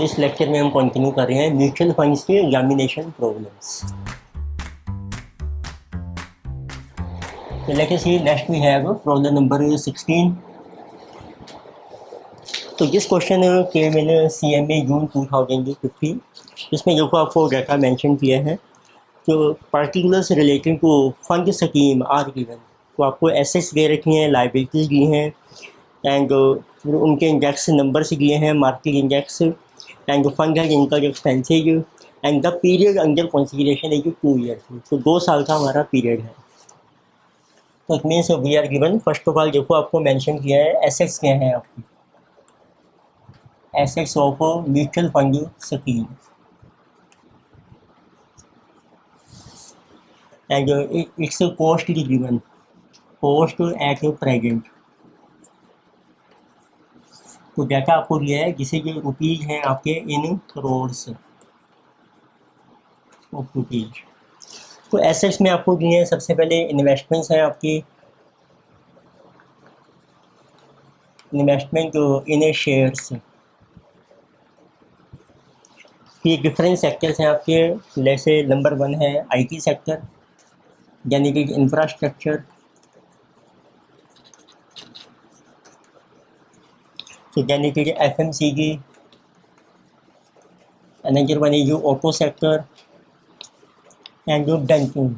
तो इस लेक्चर में हम कंटिन्यू कर रहे हैं म्यूचुअल फंड्स के examination problems. So let us see, next we have problem number 16. तो जिस क्वेश्चन के मैंने CMA जून 2015 इसमें देखो आपको डाटा मेंशन किया है तो particulars related to fund scheme are given. तो आपको एसेट्स दे रखी हैं, लाइबिलिटीज दी हैं एंड उनके इंडेक्स नंबर्स दिए हैं, मार्केट इंडेक्स एंड फंड है income expenses and the period under consideration है 2 ईयर्स. तो 2 साल का हमारा पीरियड है. तो it means we are given. First of all देखो आपको मेंशन किया है एसेट्स क्या हैं आपकी, assets of mutual fund scheme and its cost is given, cost at present. तो डाटा आपको दिया है जिसे जो रुपीज़ हैं आपके इन करोड्स ऑफ रुपीज़. तो एसेट्स में आपको दिए हैं सबसे पहले इन्वेस्टमेंट्स हैं आपकी, इन्वेस्टमेंट इन शेयर्स. ये डिफरेंट सेक्टर्स हैं आपके. जैसे नंबर 1 है IT सेक्टर यानी कि इंफ्रास्ट्रक्चर. तो यानी कि FMCG. नंबर 1 है जो ऑटो सेक्टर एंड जो बैंकिंग.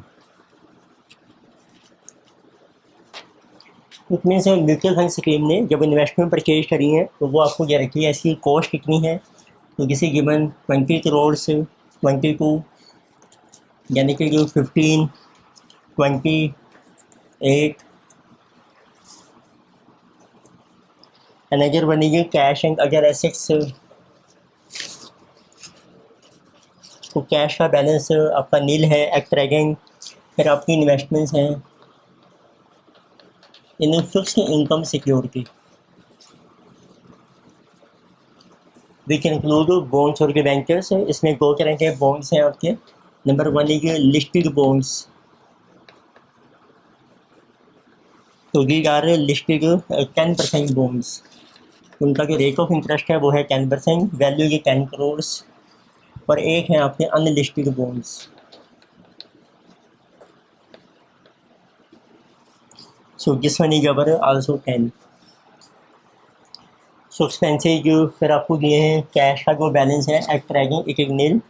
इसमें से म्यूचुअल फंड स्कीम ने जब इन्वेस्टमेंट परचेज करी है तो वो आपको ये रखी है इसकी कॉस्ट कितनी है. तो किसी गिवन 20 करोड़ से 22 यानी कि जो 15, 28 अनदर बनेगी कैश एंड अदर एसेट्स. तो कैश का बैलेंस आपका नील है एट प्रेजेंट. फिर आपकी इन्वेस्टमेंट्स हैं in fixed income security which include bonds और डिबेंचर्स. इसमें 2 तरह के बॉन्ड्स हैं आपके. नंबर 1 है लिस्टेड बॉन्ड्स. तो दीज आर लिस्टेड 10% बॉन्ड्स. उनका जो रेट ऑफ इंटरेस्ट है वो है 10%, वैल्यू ये 10 करोड़. और एक है आपके unlisted bonds. So this one is our also 10. So expenses फिर आपको दिए हैं कैश का जो बैलेंस है at present it is nil.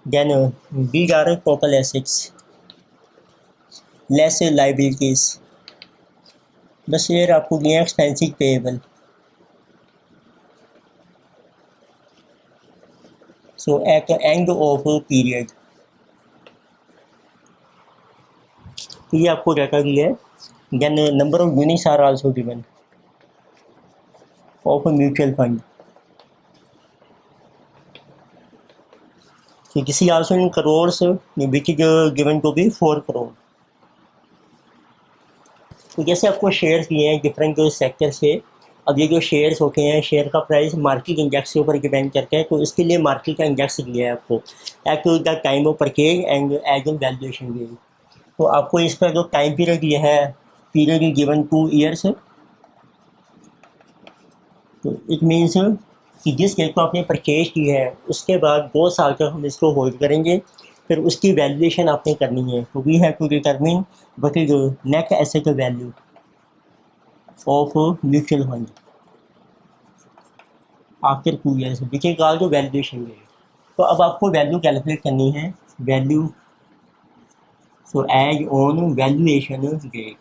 Then these are total assets less liabilities. बस ये आपको दिए हैं expenses payable. So at the end of period. तो ये आपको डाटा दिया है. Then number of units are also given of mutual fund. So this is also in crores which is given to be 4 crore. तो जैसे आपको शेयर्स दिए हैं डिफरेंट जो सेक्टर से. अब ये जो शेयर्स होते हैं शेयर का प्राइस मार्केट इंडेक्स के ऊपर डिपेंड करता है. तो इसके लिए मार्केट का इंडेक्स दिया है आपको at the time of purchase and as an valuation gain. तो आपको इसका जो टाइम पीरियड दिया है, पीरियड इज गिवन 2 ईयर्स. तो इट मीन्स कि जिस शेयर को आपने परचेज की है उसके बाद 2 साल तक हम इसको होल्ड करेंगे. फिर उसकी वैल्यूएशन आपने करनी है. तो we have to determine what is net asset value of mutual fund after 2 years which is called valuation rate. तो अब आपको वैल्यू कैलकुलेट करनी है, value. So as on valuation rate.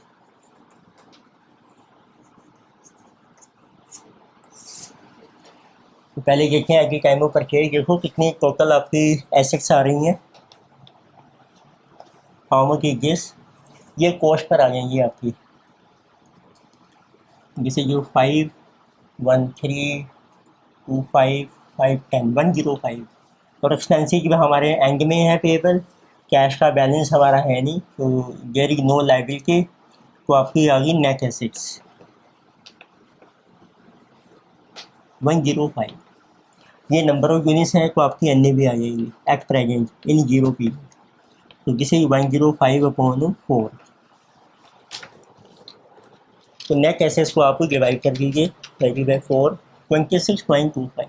तो पहले देखें at the time of purchase देखो कितनी टोटल आपकी एसेट्स आ रही हैं. How much is this. ये कॉस्ट पर आ जाएंगी आपकी. जैसे जो 5, 1, 3, 2, 5, 5, 10, 105. और एक्सपेंसिव भी हमारे एंड में है पेएबल. कैश का बैलेंस हमारा है नहीं तो देयर इज नो लायबिलिटी. तो आपकी आ गई नेट एसेट्स 105. ये नंबर ऑफ यूनिट्स है तो आपकी एन भी आ जाएगी एट प्रेजेंट इन 0 पीरियड. तो जिसे 105/4. तो नेट एसेट्स को आप डिवाइड कर दीजिए 30/4 26.25.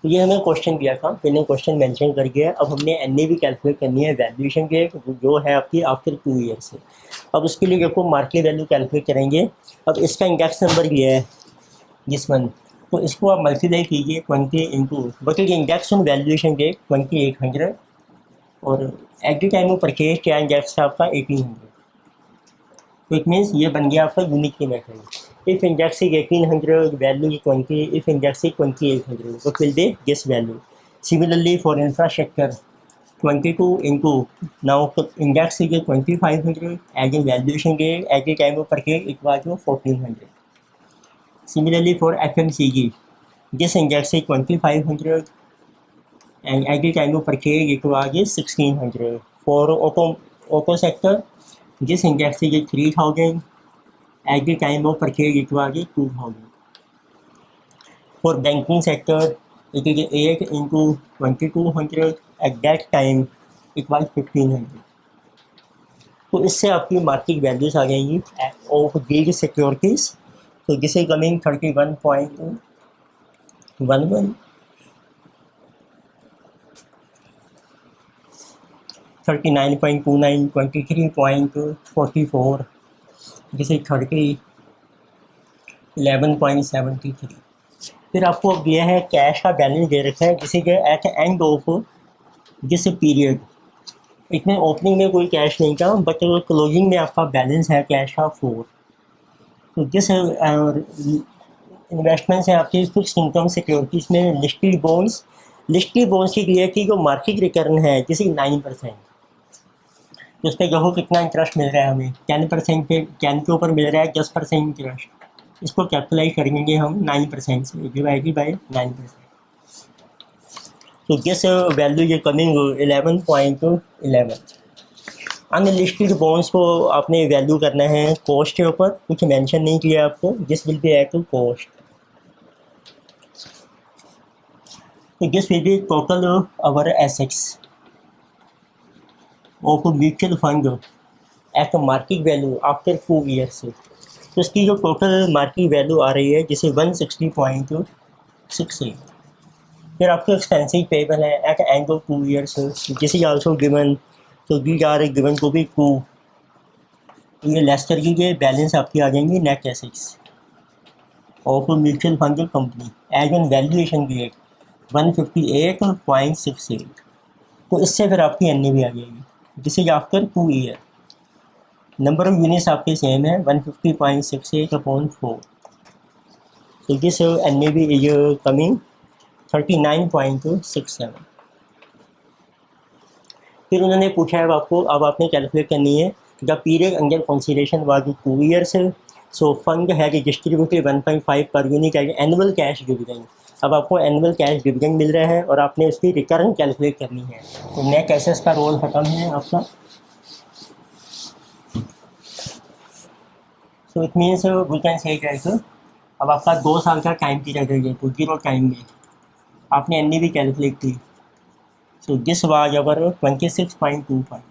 तो ये हमें क्वेश्चन दिया था, मैंने क्वेश्चन मेंशन कर दिया। अब हमने एन ए भी कैलकुलेट करनी है वैल्यूएशन के, जो है आपकी आफ्टर 2 ईयर से। अब उसके लिए देखो मार्केट वैल्यू कैलकुलेट करेंगे। अब इसका इंडेक्स नंबर ये है जिस वन, तो इसको आप मल्टीप्लाई कीजिए 20 इंटू बल्कि इंडेक्स ऑन वैल्यूएशन के 2800, और eight the time of purchase क्या इंडेक्स है आपका 1800। तो इट मीन्स ये बन गया आपका unit method. If index is 1800, value is 20, if index is 2800, what will be this value? Similarly for infrastructure, 22 into now index is 2500, as in valuation day at the time of purchase it was 1400. Similarly for FMCG, this index is 2500 and at the time of purchase it was 1600. For auto sector, this index is 3000, at the time of purchase it was 2000. For banking sector, it is 8 into 2200, at that time it was 1500. तो इससे आपकी market values आ जाएंगी of these securities. तो this is coming 31.11, 39.29, 23.44, this is 11.73। फिर आपको दिया है cash का बैलेंस दे रखा है, जिसे कि at end of this period, इसमें ओपनिंग में कोई कैश नहीं था, बट क्लोजिंग में आपका बैलेंस है कैश का 4। तो जिस इन्वेस्टमेंट्स हैं आपकी फिक्स इनकम सिक्योरिटीज़ में लिस्टेड बॉन्ड्स की क्लियर की जो मार्केट रिटर्न है जिसे 9%, तो उस पर देखो कितना इंटरेस्ट मिल रहा है हमें, 10% पे 10 के ऊपर मिल रहा है 10% इंटरेस्ट। इसको कैपिटलाइज करेंगे हम 9% से, डिवाइडेड बाई 9%। तो दिस वैल्यू ये कमिंग 11.11। अनलिस्टेड बॉन्ड्स को आपने वैल्यू करना है कॉस्ट के ऊपर, कुछ मेंशन नहीं किया आपको, this will be at cost. तो this will be total our assets of mutual fund at market value after 2 years. तो इसकी जो टोटल मार्केट वैल्यू आ रही है जिसे 160.68। फिर आपके एक्सपेंसिव पेबल है at end of 2 years, this is also given, तो these are given to be 2। ये लेस कर लीजिए, बैलेंस आपकी आ जाएंगी net assets of mutual fund company as on valuation date 158.68। तो इससे फिर आपकी एन ए भी आ जाएगी, this is after 2 year. Number of units आपके सेम है 150.68/4। तो this N A V is coming 39.67। फिर उन्होंने पूछा है आपको, अब आपने कैलकुलेट करनी है the period under consideration was 2 years. So fund है distributed 1.5 per unit as annual cash dividend. अब आपको एनुअल कैश डिविडेंड मिल रहा है और आपने उसकी रिटर्न कैलकुलेट करनी है। तो नेट एसेट्स का रोल खत्म है आपका। So it means we can say that अब आपका 2 साल का टाइम पीरियड है, तो 0 टाइम में आपने एन ए भी कैलकुलेट की। So this was our 26.25।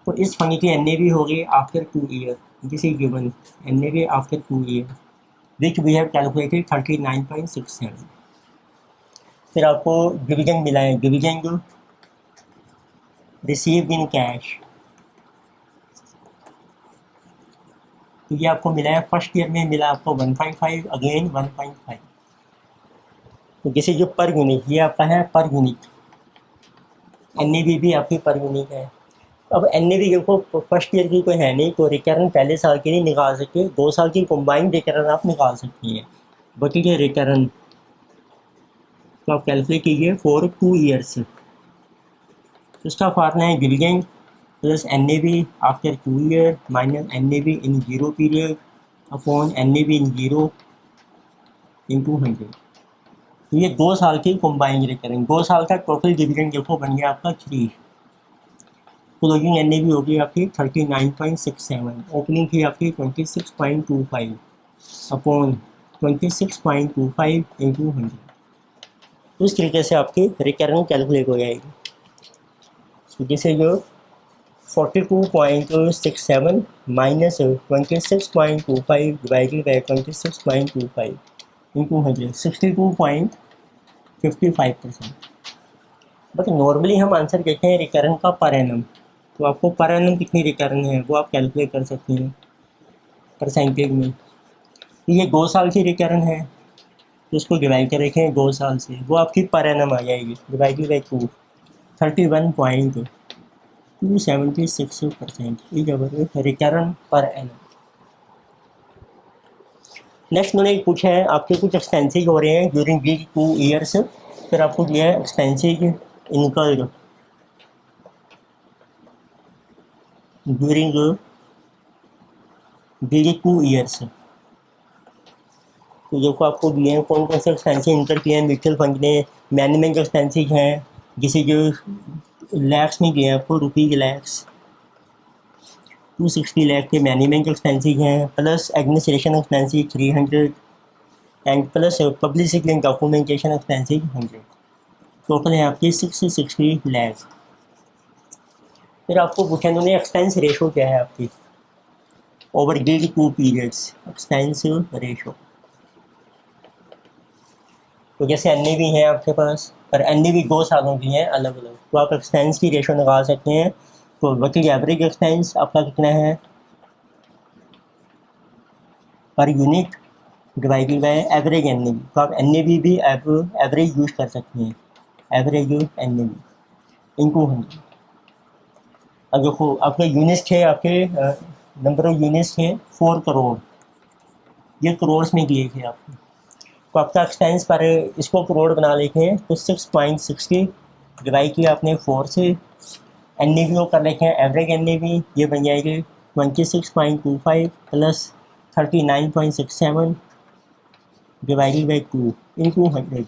तो इस फंड की एन ए भी होगी after 2 year, this is given N A V after 2 year which we have calculated 39.67। फिर आपको डिविडेंड मिला है, डिविडेंड रिसीव्ड इन कैश, तो ये आपको मिला है फर्स्ट ईयर में मिला आपको 1.5, अगेन 1.5। तो जैसे जो पर यूनिट, ये आपका है पर यूनिट, एन ए भी आपकी पर यूनिट है। अब एन ए देखो फर्स्ट ईयर की कोई है नहीं, तो रिटर्न पहले साल की नहीं निकाल सकते, 2 साल की कंबाइंड रिटर्न आप निकाल सकती हैं। बट ये रिटर्न तो आप कैलकुलेट कीजिए फॉर 2 ईयर्स। उसका फार्मूला है dividend plus N A V after 2 year minus N A V in 0 period upon N A V in 0 in 200। तो ये 2 साल की कंबाइंड रिटर्न, 2 साल का टोटल डिविडेंड देखो बन गया आपका 3। क्लोजिंग एन ए बी होगी आपकी 39.67, ओपनिंग थी आपकी 26.25 अपॉन 26.25 इंटू 100। उस तरीके से आपकी रिटर्न कैलकुलेट हो जाएगी। तो जैसे जो 42.67 minus 26.25 divided by 26.25 into 100, 62.58 55%। But normally हम आंसर कहते हैं रिटर्न का पर एनम, तो आपको पर एनम कितनी रिटर्न है वो आप कैलकुलेट कर सकते हैं परसेंटेज में। तो ये 2 साल की रिटर्न है, तो उसको डिवाइड कर रखें 2 साल से, वो आपकी पर एनम आ जाएगी, divided by 2, 31.276% is our return per annum. Next मैंने पूछा है आपके कुछ एक्सपेंसेज हो रहे हैं ड्यूरिंग दीज 2 ईयर्स, फिर आपको दिया है expenses incurred during these 2 years. तो देखो आपको दिए हैं कौन कौन से एक्सपेंसेज इनकर किए हैं म्यूचुअल फंड ने। मैनेजमेंट एक्सपेंसेज हैं जिसे जो लैक्स में दिए हैं आपको, रुपीज लैक्स, 260 लाख के मैनेजमेंट एक्सपेंसेज हैं, plus administration expenses 300 and plus publicity and documentation expenses 100। Total है आपकी 660 लाख। फिर आपको पूछा इन्होंने एक्सपेंस रेशो क्या है आपकी over these 2 periods, expense ratio. तो जैसे एन भी हैं आपके पास, पर एन भी 2 सालों की हैं अलग अलग, तो आप एक्सपेंस की रेशो निकाल सकते हैं। तो वकील एवरेज एक्सपेंस आपका कितना है per unit divided by average N, तो आप एन भी एवरेज यूज कर सकते हैं, एवरेज एन इनटू 100। अब देखो आपके यूनिट्स थे, आपके नंबर ऑफ यूनिट्स थे 4 करोड़, ये करोड़ में दिए थे आपको। तो आपका एक्सपेंस पर इसको करोड़ बना लेते हैं, तो 6.60 डिवाइड किया आपने 4 से, एन ए वो कर लेते हैं एवरेज एन ये बन जाएगी 26.25 प्लस 39.67 डिवाइडेड बाई 2 इंटू 100।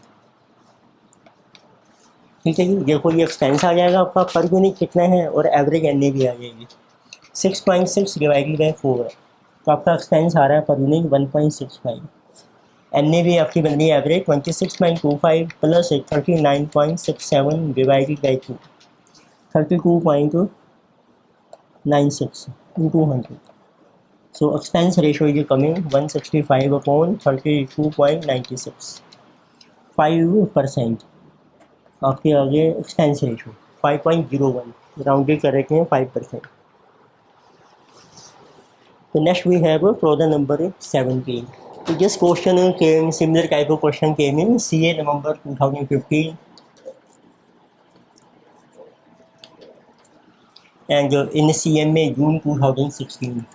ठीक है जी, देखो ये एक्सपेंस आ जाएगा आपका पर यूनिट कितना है, और एवरेज एन भी आ जाएगी 6.6 डिवाइडेड बाई 4, तो आपका एक्सपेंस आ रहा है पर यूनिट 1.65। एन भी आपकी बन रही है average 26.25 plus 39.67 divided by 2, 32.96 into 100. So expense ratio is coming 165 upon 32.96, 5%। आपके आगे एक्सपेंस रेशो 5.01, राउंडेड कर रखे हैं 5%। तो next we have problem number 17। तो this question came similar type of question came in CA November 2015 and in CMA June 2016।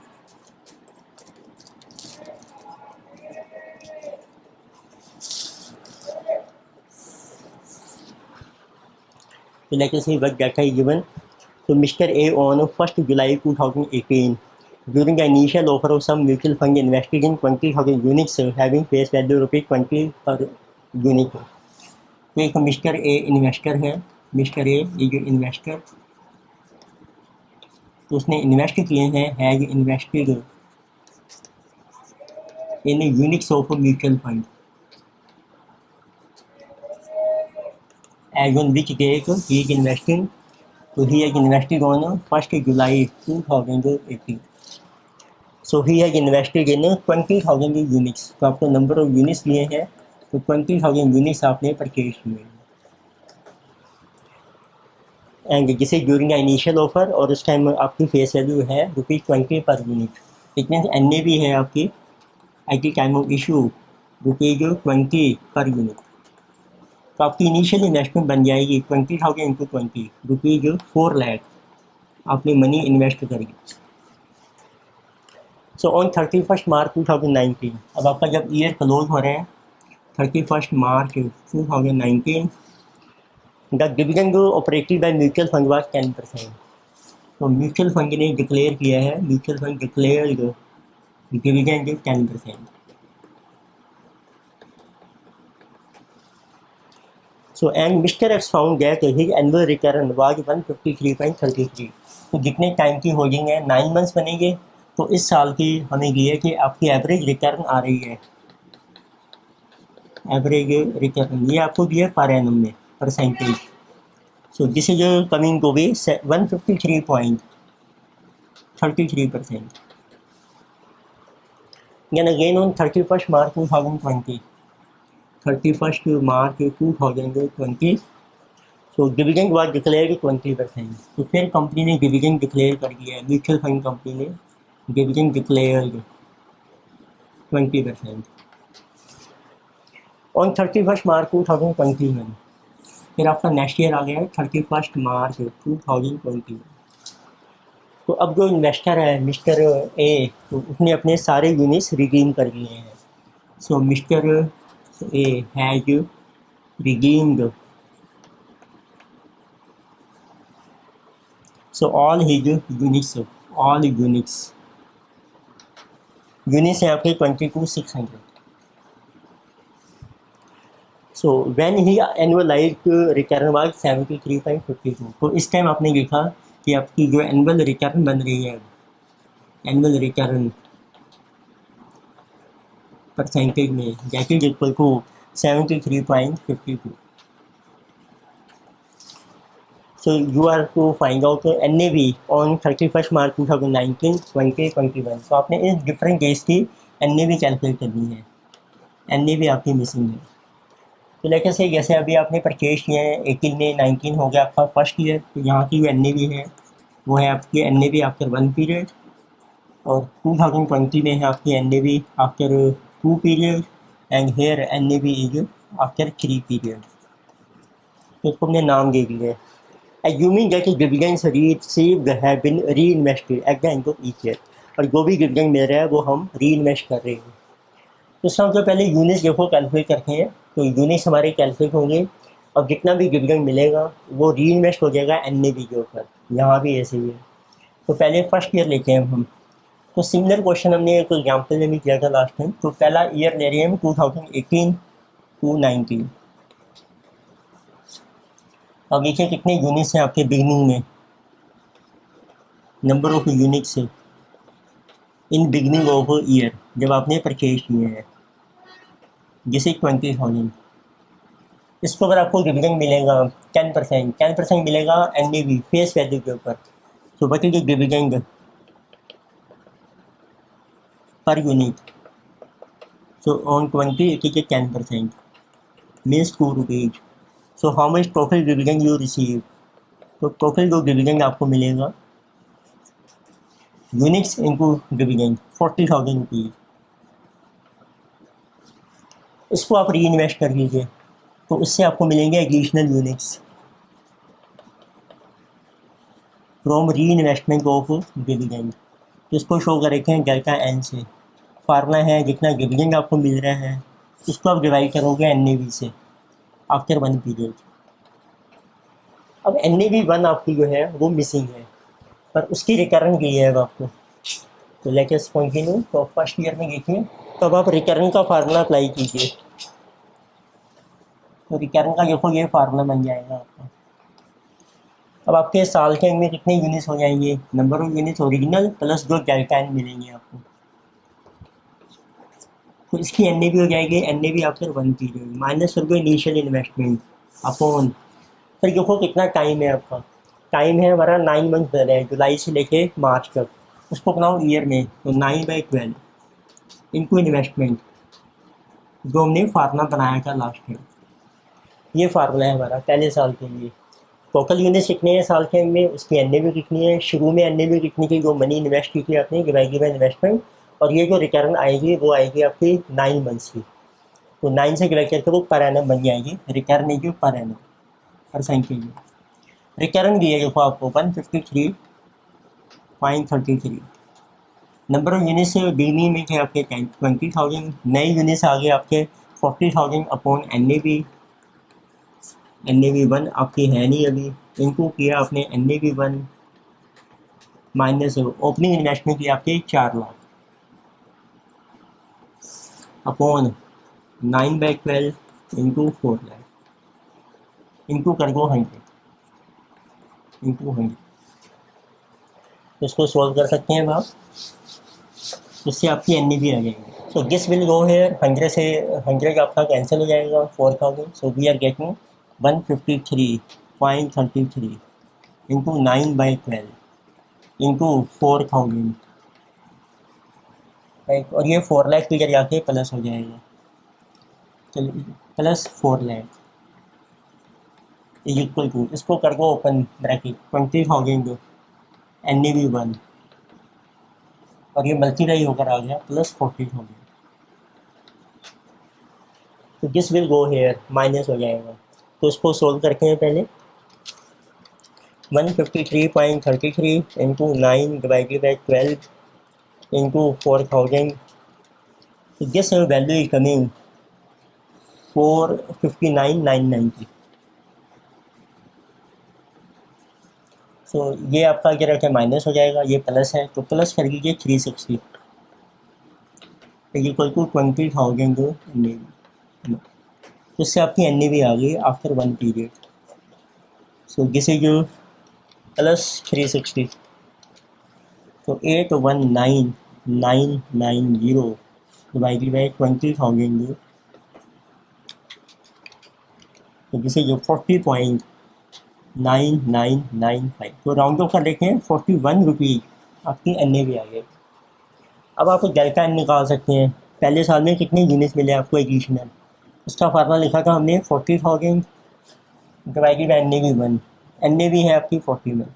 So let us see what data is given. So Mr. A on 1st July 2018, during the initial offer of some mutual fund invested in 20,000 units having face value ₹20 per unit। तो एक mister a investor है, mister A जो investor, तो उसने invest किए हैं, has invested in units of mutual fund as on which date he is investing, so he has invested on 1st July 2018। so he has invested in 20,000 units। तो आपको number of units लिए हैं, तो 20,000 units आपने purchase किए and जिसे during initial offer, और उस टाइम आपकी फेस वैल्यू है ₹20 per unit. It means N भी है आपकी eight the time of issue ₹20 per unit. तो आपकी इनिशियल इन्वेस्टमेंट बन जाएगी 20,000 इंटू 20 ₹4 लाख आपने मनी इन्वेस्ट करी। सो ऑन 31st मार्च 2019, अब आपका जब ईयर क्लोज हो रहे हैं 31st March 2019, the dividend operated by mutual fund was 10%। तो म्यूचुअल फंड ने डिक्लेयर किया है, mutual fund declare dividend 10%। So and Mr. X found that his annual return was 153.33। तो जितने टाइम की होल्डिंग है 9 मंथ्स बनेंगे, तो इस साल की हमें ये है कि आपकी एवरेज रिटर्न आ रही है, एवरेज रिटर्न ये आपको दिया पर एनम में percentage. So this is coming to be 153.33%। Then again on 31st March 2020, 31 मार्च 2020। So dividend was declared 20%। तो फिर कंपनी ने डिविडेंड डिक्लेयर कर दिया है, म्यूचुअल फंड कंपनी ने डिविडेंड डिक्लेयर्ड 20% ऑन 31 मार्च 2021। फिर आपका नेक्स्ट ईयर आ गया है 31 मार्च 2021। तो अब जो इन्वेस्टर है मिस्टर ए, तो उसने अपने सारे यूनिट्स रिडीम कर लिए हैं। So mister A has redeemed so all his units है आपके 22,600। So when he annualized return was 73.52। तो इस टाइम आपने देखा कि आपकी जो एनुअल रिटर्न बन रही है, एनुअल रिटर्न परसेंटेज में that is equal to 73.52। So you are to find out NAV on 31 March 2019, 2021। तो आपने इस डिफरेंट डेज की NAV कैलकुलेट करनी है। NAV आपकी मिसिंग है। तो लेकर से जैसे अभी आपने परचेज किए हैं 18 में 19 हो गया आपका फर्स्ट ईयर, तो यहाँ की जो NAV है वो है आपकी NAV आफ्टर 1 पीरियड, और 2020 में है आपकी NAV after 2 period, and here NAV is after 3 period. तो इसको हमने नाम दे दिए, assuming that the dividends received have been reinvested at the end of each year। और जो भी डिविडेंड मिल रहा है वो हम री इन्वेस्ट कर रहे हैं। तो सबसे पहले यूनिट्स देखो कैलकुलेट करते हैं, तो यूनिट्स हमारे कैलकुलेट होंगे, और जितना भी डिविडेंड मिलेगा वो री इन्वेस्ट हो जाएगा NAV के ऊपर। यहाँ भी ऐसे ही है। तो पहले फर्स्ट ईयर लेते हैं हम। तो सिमिलर क्वेश्चन हमने एक एग्जाम्पल में भी किया था लास्ट टाइम। तो पहला ईयर ले रहे हैं हम 2018 to 19। अब देखिए कितने यूनिट्स हैं आपके बिगिनिंग में, number of units in beginning of year जब आपने परचेज किए हैं, जैसे 20,000। इसको अगर आपको डिविडेंड मिलेगा 10% मिलेगा NAV फेस वैल्यू के ऊपर। तो what is dividend per unit. So on 20 it is 10% means 2 rupees. So how much total dividend you receive. तो टोटल जो डिविडेंड आपको मिलेगा यूनिट्स इनटू डिविडेंड 40,000 रुपीज़। इसको आप री इन्वेस्ट कर लीजिए, तो उससे आपको मिलेंगे एडिशनल यूनिट्स फ्रॉम री इन्वेस्टमेंट ऑफ डिविडेंड। तो इसको शो कर रखे हैं डेल्टा एन से। फार्मूला है जितना डिविडेंड आपको मिल रहा है उसको आप डिवाइड करोगे NAV से आफ्टर 1 पीरियड। अब NAV 1 आपकी जो है वो मिसिंग है, पर उसकी रिकरेंट की है अब आपको। तो लेटेस्ट कंटिन्यू। तो फर्स्ट ईयर में देखिए, तो अब आप रिकरेंट का फार्मूला अप्लाई कीजिए। तो रिकरेंट का देखो ये फार्मूला बन जाएगा आपका। अब आपके साल के में कितने यूनिट्स हो जाएंगे, number of units original plus जो डेल्टा एन मिलेंगे आपको। तो इसकी NAV हो जाएगी NAV आफ्टर 1 पीरियड माइनस कर दो इनिशियल इन्वेस्टमेंट अपॉन। फिर देखो कितना टाइम है आपका, टाइम है हमारा 9 मंथ पहले है, जुलाई से लेके मार्च तक। उसको बनाओ ईयर में, तो 9/12 इनटू इन्वेस्टमेंट जो हमने फार्मूला बनाया था लास्ट में। ये फार्मूला है हमारा पहले साल के लिए। टोटल यूनिट्स कितने हैं साल के में, उसकी NAV कितनी है, शुरू में NAV कितनी थी, जो मनी इन्वेस्ट की थी आपने डिवाइडेड बाय इन्वेस्टमेंट, और ये जो रिटर्न आएगी वो आएगी आपकी 9 मंथ्स की। तो 9 से डिवाइड करके वो पर एनम बन जाएगी, रिटर्न नहीं जो पर एनम परसेंटेज। रिटर्न दिया देखो आपको 153.33। नंबर ऑफ यूनिट्स बिगिनिंग में थे आपके 20,000, नए यूनिट्स आ गए आपके 40,000 अपॉन NAV 1 आपकी है नहीं अभी, इनको किया आपने NAV 1 माइनस ओपनिंग इन्वेस्टमेंट की आपके 4 lakh upon 9/12 into 4 lakh into कर दो 100 इंटू 100। इसको सॉल्व कर सकते हैं आप, इससे आपकी NAV आ जाएगी। So this will go here 100 से 100 आपका कैंसिल हो जाएगा 4,000। So we are getting 153.33 into 9/12 into 4,000, right. और ये 4 लाख फिगर जाके प्लस हो जाएगा। चलिए प्लस 4 लाख इक्वल टू, इसको कर दो ओपन ब्रैकेट 20,000 NAV1 और ये मल्टीप्लाई होकर आ गया प्लस 40,000। तो this will go here minus हो जाएगा, तो इसको सोल्व करते हैं पहले। 153.33 into 9 divided by 12 into 4,000, this value is coming 459,990। तो ये आपका क्या रहता है माइनस हो जाएगा, ये प्लस है तो प्लस कर लीजिए 360 इक्वल टू 20,000 NAV। तो इससे आपकी NAV आ गई after 1 period. So this is plus 360, तो 819,990 डिवाइडेड बाई 20,000, तो दिस इज 40.9995। तो राउंड ऑफ कर लेते हैं 41 रुपीज़ आपकी NAV आ गई। अब आप डेल्टा एन निकाल सकते हैं, पहले साल में कितने यूनिट्स मिले आपको एडिशनल, उसका फार्मूला लिखा था हमने 40,000 डिवाइडेड बाई NAV1। NAV है आपकी 40 में,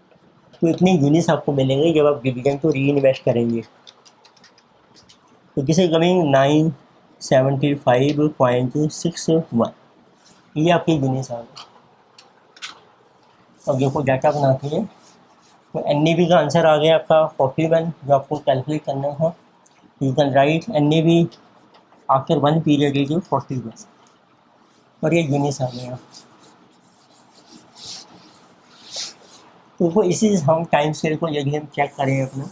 तो इतने यूनिट्स आपको मिलेंगे जब आप डिविडेंड को री इन्वेस्ट करेंगे। तो दिस इज कमिंग 975.61, ये आपके यूनिट्स आ गए। अब देखो डाटा बनाते हैं, तो NAV का आंसर आ गया आपका 41 जो आपको कैलकुलेट करना है। You can write NAV after 1 period is 41 और ये यूनिट्स आ गया। तो वो इसी हम टाइम स्केल को यदि हम चेक करें अपना,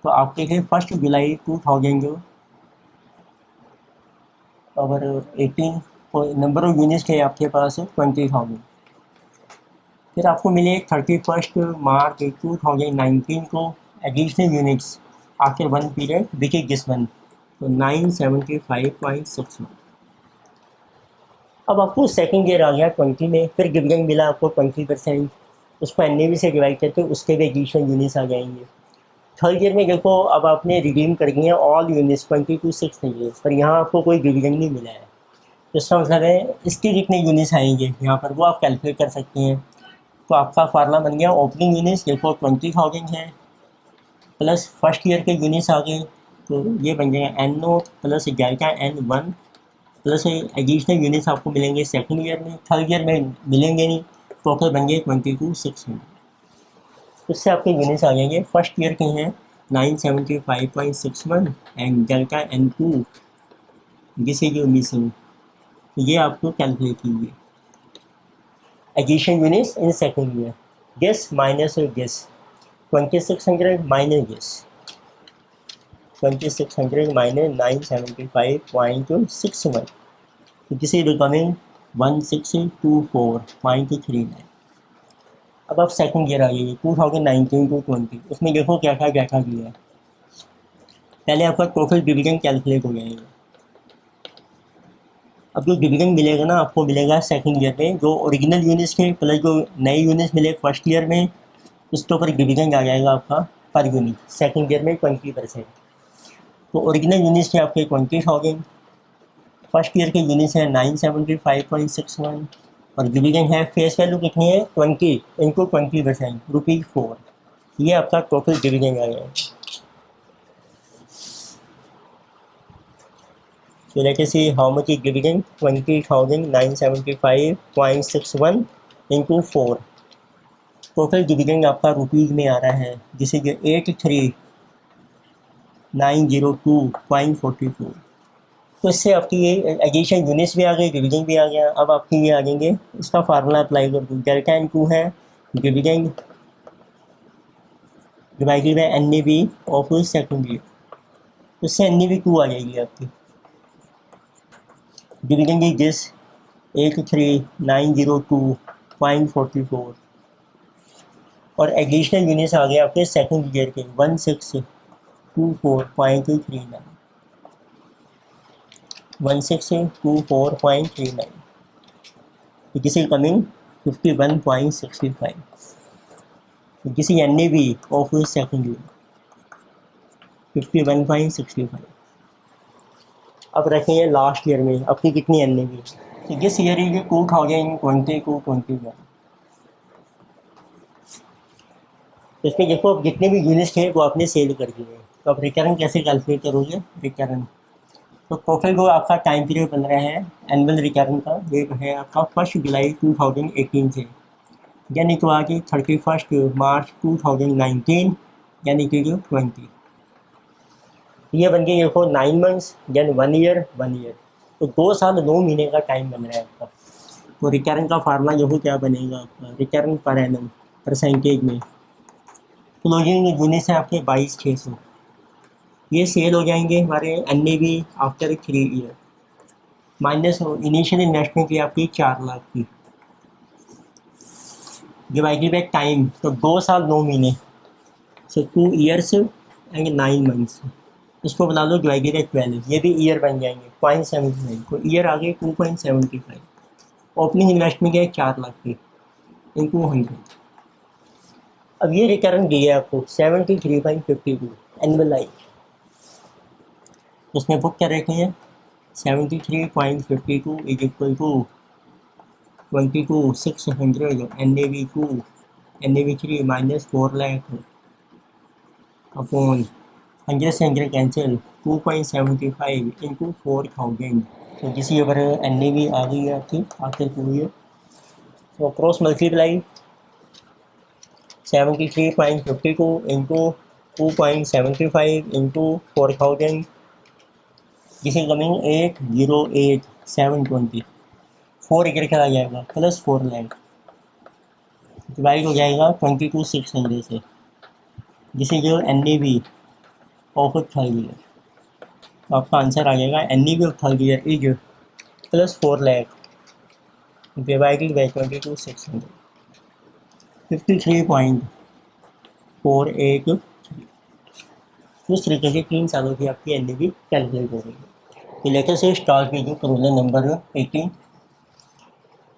तो आप देखें 1 जुलाई 2000 जो और 18 नंबर ऑफ यूनिट्स थे आपके पास 20,000। फिर आपको मिले 31 मार्च 2019 को additional units after 1 period which is this one, तो 975.61। अब आपको सेकंड ईयर आ गया 20 में, फिर डिविडेंड मिला आपको 20%, उसको NAV से डिवाइड करके उसके भी एडिशनल यूनिट्स आ जाएंगे। थर्ड ईयर में देखो अब आपने रिडीम कर दिए ऑल यूनिट्स 22/6 नहीं है, पर यहाँ आपको कोई डिविडेंड नहीं मिला है, तो इसका मतलब है इसके जितने यूनिट्स आएंगे यहाँ पर वो आप कैलकुलेट कर सकते हैं। तो आपका फार्मूला बन गया ओपनिंग यूनिट्स देखो 20,000 है प्लस फर्स्ट ईयर के यूनिट्स आ गए, तो ये बन जाएगा N0 plus delta N1 plus additional units आपको मिलेंगे सेकंड ईयर में, थर्ड ईयर में मिलेंगे नहीं, टोटल बन गए 22,600। उससे आपके यूनिट्स आ जाएंगे फर्स्ट ईयर के हैं 975.61 एंड डेल्टा N2 जिसे जो मिसिंग, ये आपको कैलकुलेट कीजिए। Addition units in second year, guess minus guess 2600 minus guess 2600 minus 975.61, this is becoming 1624.39। अब आप सेकंड ईयर आ जाइए 2019 टू 20, उसमें देखो क्या क्या दिया है। पहले आपका टोटल डिविडेंड कैलकुलेट हो जाएगा। अब जो डिविडेंड मिलेगा ना आपको मिलेगा सेकंड ईयर में, जो ओरिजिनल यूनिट्स के प्लस जो नए यूनिट्स मिले फर्स्ट ईयर में, उसके ऊपर डिविडेंड आ जाएगा आपका पर यूनिट सेकंड ईयर में 20%। तो ओरिजिनल यूनिट्स के आपके 20,000, फर्स्ट ईयर के यूनिट्स हैं 975.61 और डिविडेंड है फेस वैल्यू कितनी है 20 इंटू 20% ₹4, ये आपका टोटल डिविडेंड आ गया। So let us see how much is dividend 20,975.61 into 4, total dividend आपका रुपीज़ में आ रहा है जिसे जो 83,902.44। तो इससे आपकी ये एडिशन यूनिट्स भी आ गई, डिविडेंड भी आ गया। अब आपकी ये आ जाएंगे, इसका फार्मूला अप्लाई कर दूँ, डेल्टा N2 है dividend divided by NAV of second year, तो इससे NAV2 आ जाएगी आपकी। डिविडेंड इज दिस 83,902.44 और एडिशनल यूनिट्स आ गए आपके सेकंड ईयर के 1624.39 1624.39, this is coming 51.65, this is NAV of second year 51.65। अब रखेंगे लास्ट ईयर में अपनी कितनी एन ए बी। तो दिस ईयर इज 2020 तो इसमें देखो अब जितने भी यूनिट्स हैं वो आपने सेल कर दिए। तो अब रिटर्न कैसे कैलकुलेट करोगे रिटर्न। तो टोटल जो आपका टाइम पीरियड बन रहा है एनुअल रिटर्न का ये है आपका 1 जुलाई 2018 से यानी कि आगे 31 मार्च 2019 यानी कि 20। ये बन गया देखो 9 मंथ्स यानी 1 ईयर। तो 2 साल 9 महीने का टाइम बन रहा है आपका। तो रिटर्न का फार्मूला देखो क्या बनेगा आपका रिटर्न पर एनम परसेंटेज में। क्लोजिंग यूनिट्स है आपके 22,600। ये सेल हो जाएंगे हमारे N A V after 3 year minus initial investment की आपकी 4 लाख की डिवाइडेड बाय टाइम तो 2 साल 9 महीने सो 2 ईयर्स एंड 9 मंथ्स। इसको बना लो डिवाइडेड बाय 12 ये भी ईयर बन जाएंगे 0.75 को ईयर आ गए 2.75। ओपनिंग इन्वेस्टमेंट है 4 लाख की इंटू 100। अब ये रिटर्न दिए आपको 73.52 एनुअलाइज। उसमें बुक क्या रखे हैं 73.52 is equal to 22,600 NAV3 minus 4 lakh upon 100 से 100 कैंसिल 2.75 इंटू 4,000। तो जिसके ऊपर NAV आ गई है आपकी आफ्टर 2 ईयर। तो क्रॉस मल्टीप्लाई 73.52 इंटू 2.75 इंटू 4,000 जिसे कमिंग 808,720 4 इधर चला जाएगा प्लस 4 लाख डिवाइड हो जाएगा 22,600 से जिसे जो NAV ऑफ 12 ईयर। तो आपका आंसर आ जाएगा NAV of 12 year is plus 4 lakh divided by 22,600 53.483। इस तरीके से 3 सालों की आपकी NAV कैलकुलेट हो रही है। तो लेटर से स्टार्ट कीजिए problem number 18।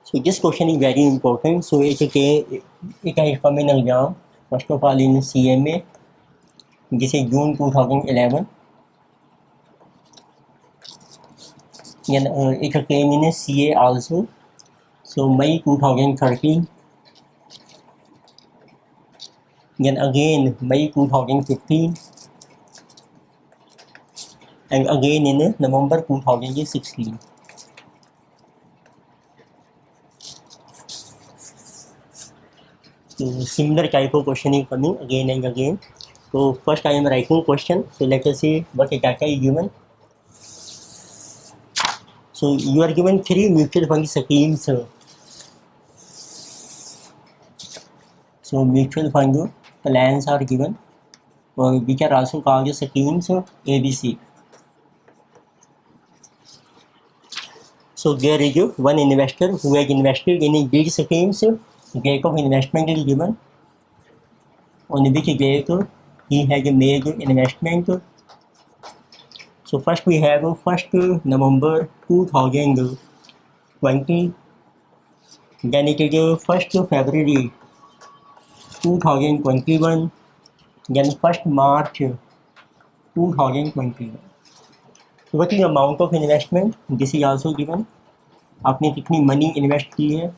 So this question is very important. So it has come in exam first of all in CMA, this is June 2011. Then it came in CA also. So May 2013. Then again May 2015. And again in November 2016. So similar type of question is coming again and again. So first I am writing question. So let us see what data is given. So you are given 3 mutual fund schemes. So mutual fund plans are given, which are also called schemes ABC. So there is one investor who has invested in these schemes. Date of investment is given, on which date he has made investment. So first we have 1st November 2020. Then it is 1st February 2021. Then 1st March 2021. So what is the amount of investment? This is also given. आपने कितनी money invest की है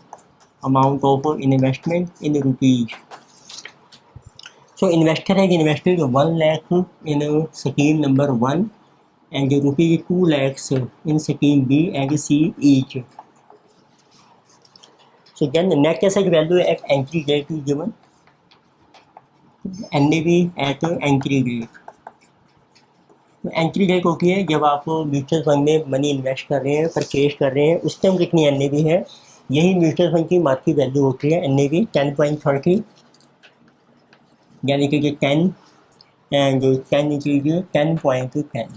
amount of investment in rupees. So investor has invested 1 lakh in scheme number 1 and rupees 2 lakhs in scheme B and C each. So then the net asset value at entry date is given. NAV at entry date. तो entry date होती है जब आप mutual fund में money invest कर रहे हैं purchase कर रहे हैं उस टाइम कितनी NAV है यही म्यूचुअल फंड की मार्केट वैल्यू होती है NAV 10.30 यानी कि 10 एंड 10 इंक्रीज 10.10।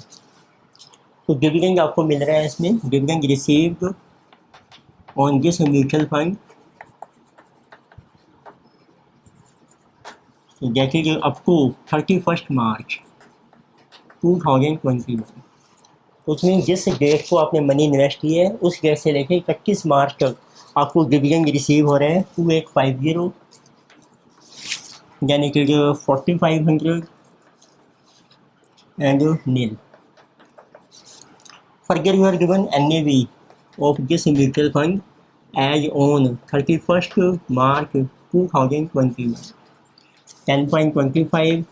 तो डिविडेंड आपको मिल रहा है इसमें dividend received on this mutual fund that is up to 31 March 2021। तो उसमें जिस डेट को आपने मनी इन्वेस्ट किया है उस डेट से लेकर 31 मार्च तक आपको डिविडेंड रिसीव हो रहे हैं 2850 यानी कि 4500 and nil. further you are given NAV of this mutual fund as on 31st March 2021 10.25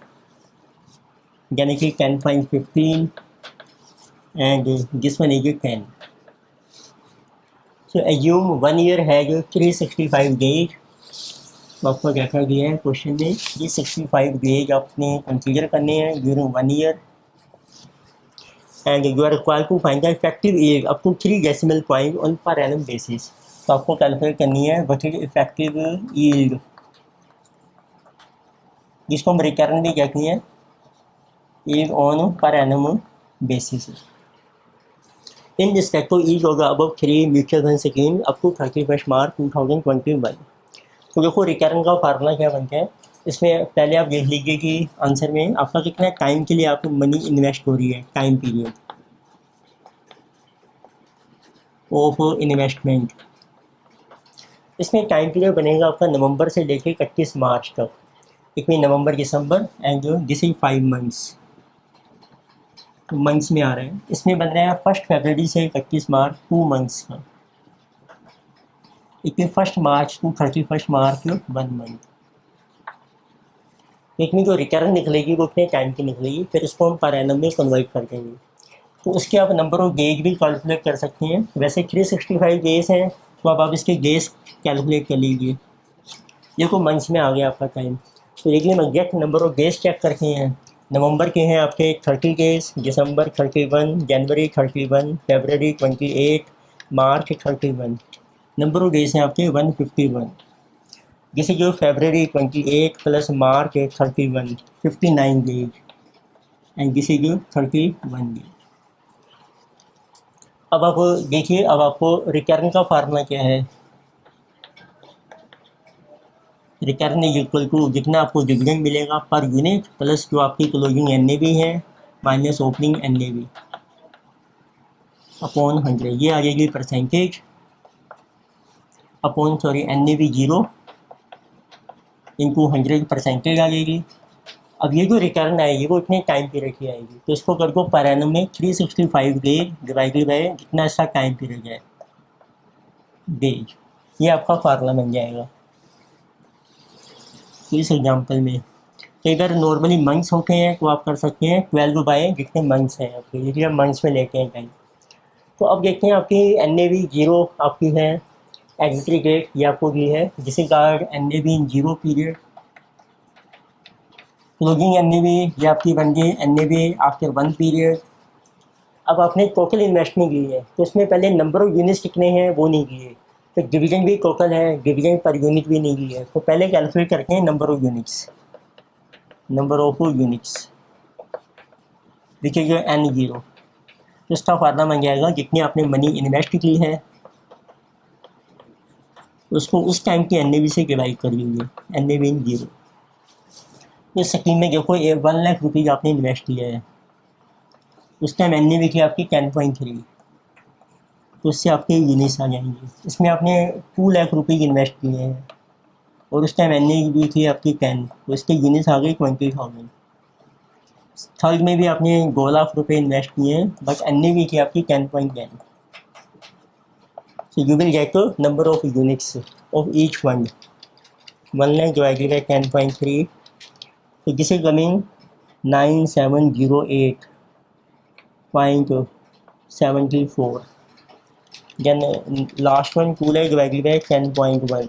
यानी कि 10.15 and this one is 10. So assume 1 year has 365 days. तो आपको देखा गया है क्वेश्चन में 365 डेज आपने कंसीडर करने हैं during 1 year and you are required to find the effective as up to 3 decimal point on पर एनम बेसिस। तो आपको कैलकुलेट करनी है व्हाट इज इफेक्टिव यील्ड, जिसको हम रिकरेंट भी कहते हैं, यील्ड ऑन पर annum basis in respect to each होगा above 3 mutual fund scheme up to 31 March 2021। तो देखो रिकरेंट का फार्मूला क्या बनता है, इसमें पहले आप देख लीजिए कि आंसर में आपका कितना टाइम के लिए आपको मनी इन्वेस्ट हो रही है, टाइम पीरियड ऑफ इन्वेस्टमेंट। इसमें टाइम पीरियड बनेगा आपका नवंबर से लेकर 31 मार्च तक, इसमें नवंबर दिसंबर एंड दिस इज 5 मंथ्स, तो मंथ्स में आ रहे हैं। इसमें बन रहा है 1 फरवरी से 31 मार्च 2 मंथ्स का, 1 मार्च टू 31 मार्च 1 मंथ। इसमें जो रिटर्न निकलेगी वो अपने टाइम की निकलेगी, फिर इसको हम पर एनम में कन्वर्ट कर देंगे। तो उसके आप नंबर ऑफ डेज भी कैलकुलेट कर सकते हैं। वैसे 365 डेज हैं, तो अब आप इसके डेज कैलकुलेट कर लीजिए। देखो मंथ्स में आ गया आपका टाइम, तो देखिए हम exact number of days check करते हैं। नवंबर के हैं आपके 30 डेज, दिसंबर 31, जनवरी 31, फरवरी 28, मार्च 31। नंबर ऑफ डेज हैं आपके 151, जैसे जो फरवरी 28 प्लस मार्च 31 59 days and this is 31 days. अब आप देखिए, अब आपको रिटर्न का फार्मूला क्या है। रिटर्न इज इक्वल टू जितना आपको डिविडेंड मिलेगा पर यूनिट प्लस जो आपकी क्लोजिंग एनएवी है माइनस ओपनिंग एनएवी अपॉन 100। ये आ जाएगी percentage upon NAV 0 into 100 percentage आ जाएगी। अब ये जो रिटर्न आएगी वो इतने टाइम पीरियड की आएगी, तो इसको कर दो पर एनम में 365 डेज डिवाइडेड बाय जितना इसका टाइम पीरियड है डेज, ये आपका फार्मूला बन जाएगा। तो इस एग्जाम्पल में कई बार नॉर्मली मंथ्स होते हैं तो आप कर सकते हैं 12 बाय जितने मंथ्स हैं आपके, यदि आप मंथ्स में लेते हैं टाइम। तो अब देखते हैं आपकी एनएवी 0 आपकी है, एग्जिटरी डेट ये आपको दी है, डिसरिगार्ड एनएवी इन 0 पीरियड, क्लोजिंग एनएवी ये आपकी बन गई एनएवी आफ्टर 1 पीरियड। अब आपने टोटल इन्वेस्टमेंट ली है, तो इसमें पहले नंबर ऑफ यूनिट्स कितने हैं वो नहीं दिए, तो डिवीजन भी टोटल है, डिवीजन पर यूनिट भी नहीं दी है। तो पहले कैलकुलेट करते हैं नंबर ऑफ यूनिट्स, देखिए जो N0, तो इसका फायदा बन जाएगा जितनी आपने मनी इन्वेस्ट की है उसको उस टाइम की एनएवी से डिवाइड कर लीजिए, एनएवी इन 0। तो इस स्कीम में देखो 1 लाख रुपीज़ आपने इन्वेस्ट किया है, उस टाइम एनएवी की आपकी 10.3, तो उससे आपके यूनिट्स आ जाएंगे। इसमें आपने 2 लाख रुपीज़ इन्वेस्ट किए हैं और उस टाइम एनएवी थी आपकी 10, तो इसके यूनिट्स आ गई 20,000। थर्ड में भी आपने 2 लाख रुपए इन्वेस्ट किए हैं बट एनएवी की आपकी 10.10, so you will get the number of units of each fund 1 lakh divided by 10.3, so this is coming 9708.74, then last one 2 lakh divided by 10.1,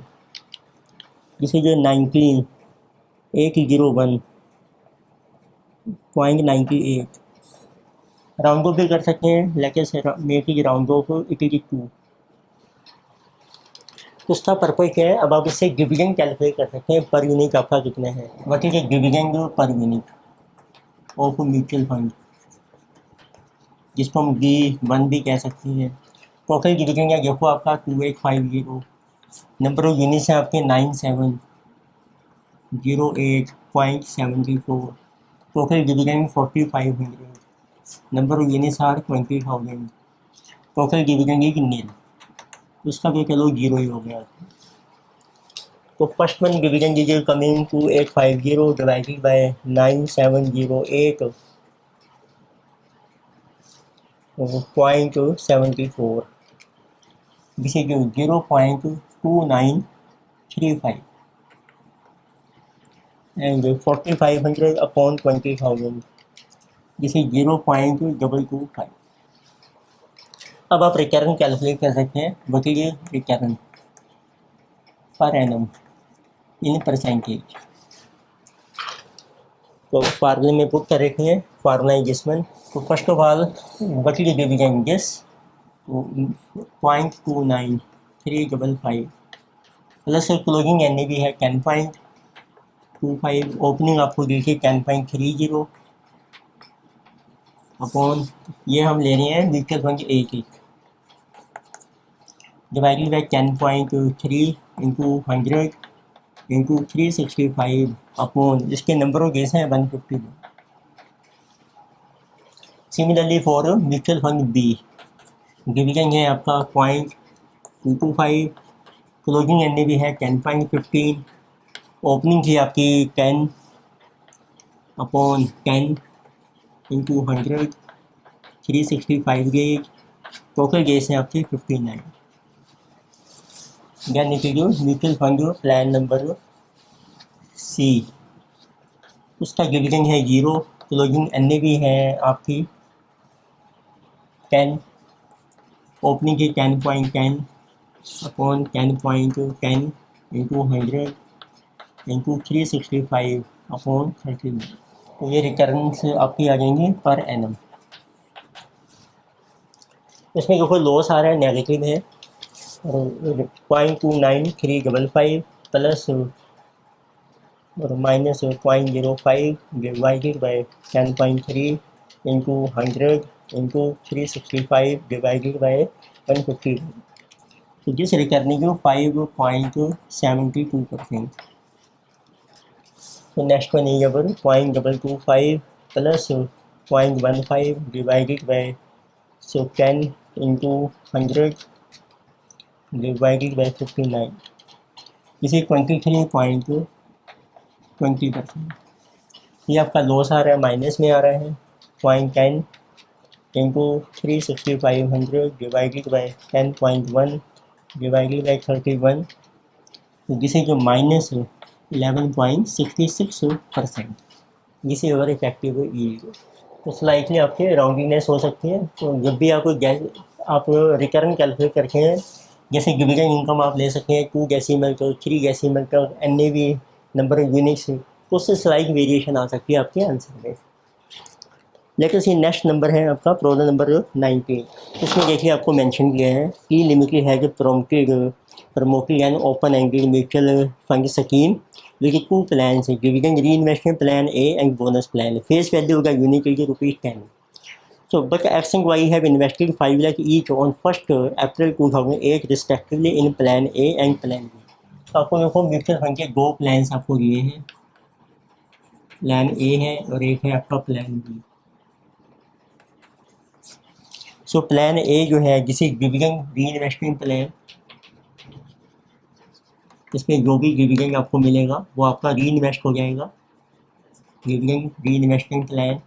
this is 19801.98, round of भी कर सकते हैं, लेकिन make is round of it is 2। तो उसका purpose क्या है, अब आप इससे डिविडेंड कैलकुलेट कर सकते हैं पर यूनिट आपका कितना है, what is dividend per unit of mutual fund, जिसको हम D1 भी कह सकते हैं। टोटल डिविडेंड है देखो आपका 2850, नंबर ऑफ यूनिट्स हैं आपके 9708.74, total dividend 4500, number of units are 20,000, total dividend is nil, उसका भी चलो 0 ही हो गया। तो first one dividend is coming 2850 divided by 9708 0.74, this is 0.2935, and 4500 upon 20,000, this is 0.225. अब आप रिटर्न कैलकुलेट कर सकते हैं, बताइए return per annum in percentage. तो फार्मूले में पुट कर रखे हैं, फार्मूला एडजस्टमेंट। तो first of all what is division this, 0.29355 plus closing N भी है 10.25, ओपनिंग आपको देखिए 10.30 अपॉन ये हम ले रहे हैं म्यूचुअल फंड एक divided by 10.3 into 100 into 365 upon इसके नंबर ऑफ डेज हैं 150। Similarly for mutual fund B division है आपका 0.225, क्लोजिंग एन भी है 10.15, ओपनिंग थी आपकी 10 upon 10 into 100, 365 days, total days हैं आपकी 59। यानी कि जो mutual fund plan number C उसका डिवीजन है 0, क्लोजिंग एन भी है आपकी 10, ओपनिंग की 10.10 अपॉन 10.10 इंटू 100 इंटू 365 अपॉन 30। तो ये रिटर्न्स आपकी आ जाएंगी पर एनम। इसमें देखो लॉस आ रहा है नेगेटिव है, 0.29355 प्लस और minus 0.05 divided by 10.3 into 100 into 365 divided by 150। तो जिस रिटर्निंग 5.72%। तो next one is 0.225 plus 0.15 divided by 10 into 100 divided by 59, इसे 23.20%। ये आपका लॉस आ रहा है, माइनस में आ रहा है 0.10 into 36500 divided by 10.1 divided by 31, जिसे जो माइनस 11.66%, जिसे ओवर इफेक्टिव यील्ड। तो स्लाइटली आपके राउंडिंगनेस हो सकती है। तो जब भी आप रिटर्न कैलकुलेट करते हैं, जैसे डिविडेंड इनकम आप ले सकते हैं 2 डेसिमल का, 3 डेसिमल का, NAV नंबर ऑफ यूनिट्स, तो उससे स्लाइट वेरिएशन आ सकती है आपके आंसर में। लेकिन सी नेक्स्ट नंबर है आपका प्रॉब्लम नंबर 19। इसमें देखिए आपको मेंशन किया है कि लिमिटेड है जो promoted and open ended mutual fund scheme with 2 plan है, dividend reinvestment plan A and bonus plan. Face value होगा यूनिट की ₹10। So, but X and Y have invested 5 lakh each on 1st April 2008 respectively in Plan A and Plan B। तो आपको देखो mutual fund के 2 plans आपको दिए हैं, plan A है और एक है आपका plan B. So plan A जो है जिसे डिविडेंड री इन्वेस्टमेंट प्लान, इसमें जो भी डिविडेंड आपको मिलेगा वो आपका री इन्वेस्ट हो जाएगा, डिविडेंड री इन्वेस्टमेंट प्लान।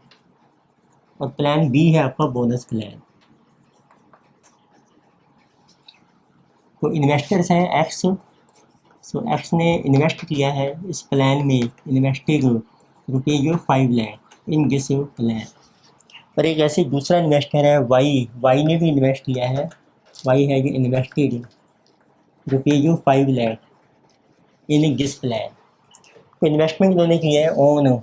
और प्लान बी है आपका बोनस प्लान। तो इन्वेस्टर्स हैं एक्स। सो एक्स ने इन्वेस्ट किया है इस प्लान में, invested ₹5 lakh in this plan. और एक ऐसे दूसरा इन्वेस्टर है वाई ने भी इन्वेस्ट किया है, वाई है invested ₹5 lakh in this plan. तो इन्वेस्टमेंट इन्होंने किया है ऑन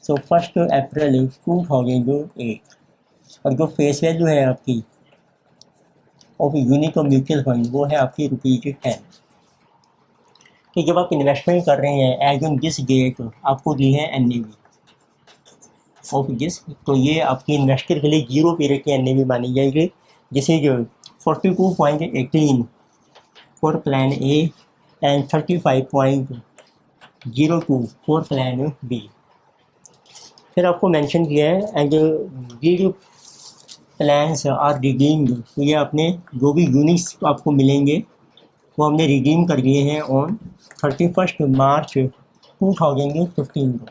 1 अप्रैल 2008। और जो फेस वैल्यू है आपकी of unit of mutual fund वो है आपकी ₹10। तो जब आप इन्वेस्टमेंट कर रहे हैं एज ऑन दिस डेट आपको दी है NAV ऑफ दिस, तो ये आपकी इन्वेस्टर के लिए 0 पीरियड की NAV मानी जाएगी, जिसे जो 42.18 for plan A and 35.02 for plan B. फिर आपको मेंशन किया है एंड ये जो प्लान्स आर रिडीम्ड, तो ये आपने जो भी यूनिट्स आपको मिलेंगे वो हमने रिडीम कर दिए हैं ऑन 31 मार्च 2015 को।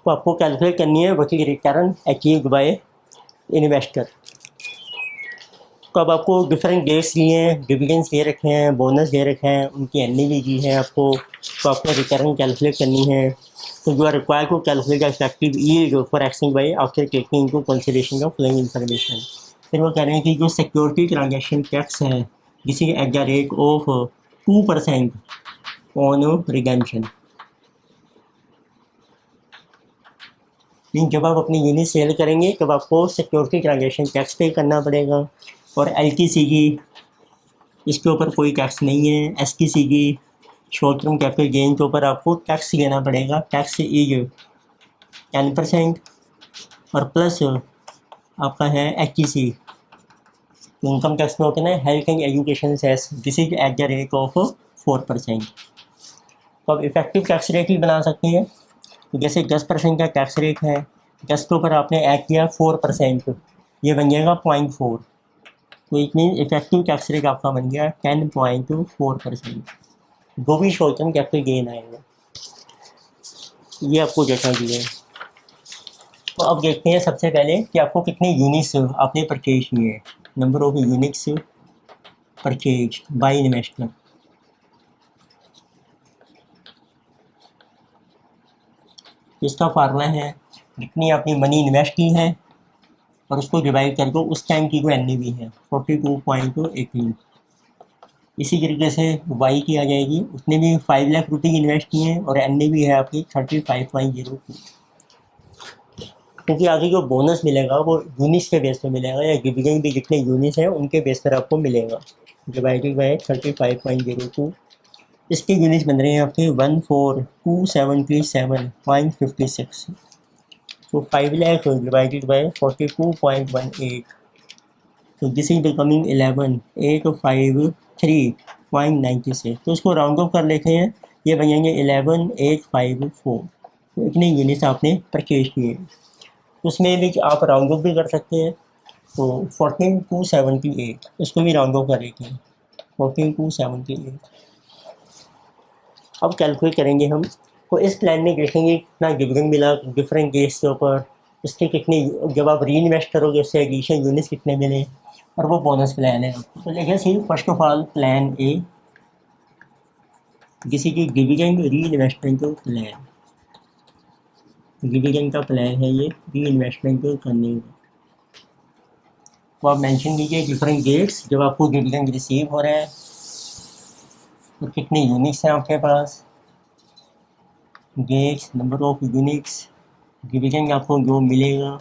तो आपको कैलकुलेट करनी है working return achieved by investor. तो अब आपको डिफरेंट डेट्स दिए हैं, डिविडेंड्स दे रखे हैं, बोनस दे रखे हैं, उनकी एनएवी दी है आपको। तो आपको रिटर्न कैलकुलेट करनी है। तो you are required to calculate effective yield for एक्सिंग by after taking into consideration of following information. फिर वो कह रहे हैं कि जो सिक्योरिटी ट्रांजेक्शन टैक्स है किसी eight the rate of 2% on redemption. जब आप अपनी यूनिट सेल करेंगे तब आपको सिक्योरिटी ट्रांजेक्शन टैक्स पे करना पड़ेगा। और एलटीसीगी इसके ऊपर कोई टैक्स नहीं है। एसटीसीगी शॉर्ट टर्म कैपिटल गेन के ऊपर आपको टैक्स देना पड़ेगा। टैक्स इज 10% और प्लस आपका है एचईसी इनकम टैक्स में होता है health and education cess, this is at the rate of 4%। तो आप इफेक्टिव टैक्स रेट ही बना सकते हैं। तो जैसे 10% का टैक्स रेट है, 10 के ऊपर आपने ऐड किया 4%, ये बन जाएगा 0.4। तो it mean effective tax rate आपका बन गया 10.4%। जो भी शॉर्ट टर्म कैपिटल गेन आएगा ये आपको डेटा दिया है। तो अब देखते हैं सबसे पहले कि आपको कितने यूनिट्स आपने परचेज किए हैं। Number of units purchase by investor. इसका फार्मूला है जितनी आपने मनी इन्वेस्ट की है और उसको डिवाइड करके उस टाइम की जो एनएवी है 42.18। इसी तरीके से वाई की आ जाएगी, उसने भी 5 लाख रुपये इन्वेस्ट किए हैं और एनएवी है आपकी 35.02। क्योंकि आगे जो बोनस मिलेगा वो यूनिट्स के बेस पे मिलेगा या डिविडेंड भी जितने यूनिट्स हैं उनके बेस पर आपको मिलेगा। Divided by 35.02। इसके यूनिट्स बन रहे हैं आपके 14277.56। तो 5 लाख डिवाइडेड बाय 42.18, तो दिस इज बिकमिंग 11853.96। तो इसको राउंड ऑफ कर लेते हैं, ये बन जाएंगे 11854। तो इतने यूनिट्स आपने परचेज किए। उसमें भी आप राउंड ऑफ भी कर सकते हैं। तो 14278 इसको भी राउंड ऑफ कर लेते हैं 14278। अब कैलकुलेट करेंगे हम। तो इस प्लान में देखेंगे कितना डिविडेंड मिला डिफरेंट डेट्स के ऊपर, उसके कितने जब आप री इन्वेस्ट करोगे उससे एडिशनल यूनिट्स कितने मिले, और वो बोनस प्लान है। तो लेकिन see first of all plan A किसी की dividend reinvestment plan. Dividend का प्लान है ये री इन्वेस्टमेंट करने का। तो आप मेंशन कीजिए डिफरेंट डेट्स जब आपको डिविडेंड रिसीव हो रहा है तो कितने यूनिट्स हैं आपके पास, dates, number of units, dividend आपको जो मिलेगा